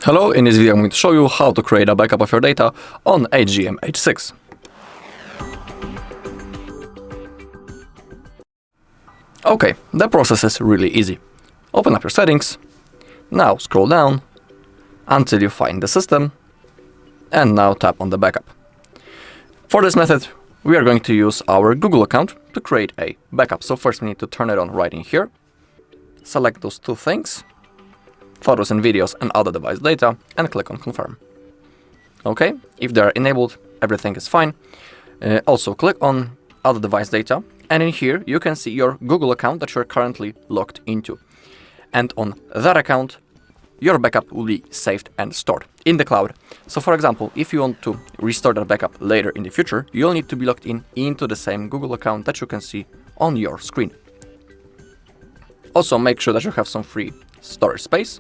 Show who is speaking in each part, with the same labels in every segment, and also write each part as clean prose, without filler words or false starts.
Speaker 1: Hello, in this video I'm going to show you how to create a backup of your data on AGM H6. Okay, the process is really easy. Open up your settings, now scroll down until you find the system, and now tap on the backup. For this method, we are going to use our Google account to create a backup. So first we need to turn it on right in here, select those two things, photos and videos and other device data, and click on confirm. Okay, if they are enabled, everything is fine. Also click on other device data, and in here you can see your Google account that you're currently logged into. And on that account, your backup will be saved and stored in the cloud. So for example, if you want to restore that backup later in the future, you'll need to be logged into the same Google account that you can see on your screen. Also make sure that you have some free storage space.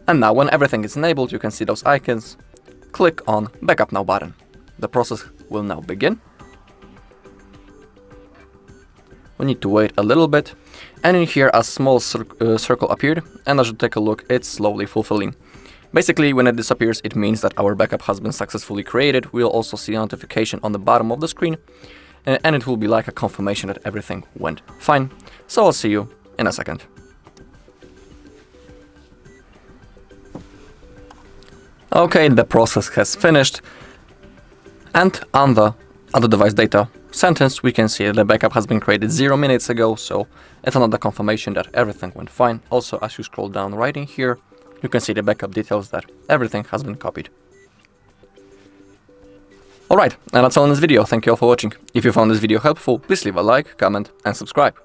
Speaker 1: And now when everything is enabled, you can see those icons. Click on Backup Now button. The process will now begin. We need to wait a little bit. And in here a small circle appeared, and as you take a look, it's slowly fulfilling. Basically, when it disappears, it means that our backup has been successfully created. We'll also see a notification on the bottom of the screen, and it will be like a confirmation that everything went fine. So I'll see you in a second. Okay, the process has finished, and on the other device data sentence we can see that the backup has been created 0 minutes ago, so it's another confirmation that everything went fine. Also, as you scroll down right in here, you can see the backup details that everything has been copied. Alright, and that's all in this video. Thank you all for watching. If you found this video helpful, please leave a like, comment and subscribe.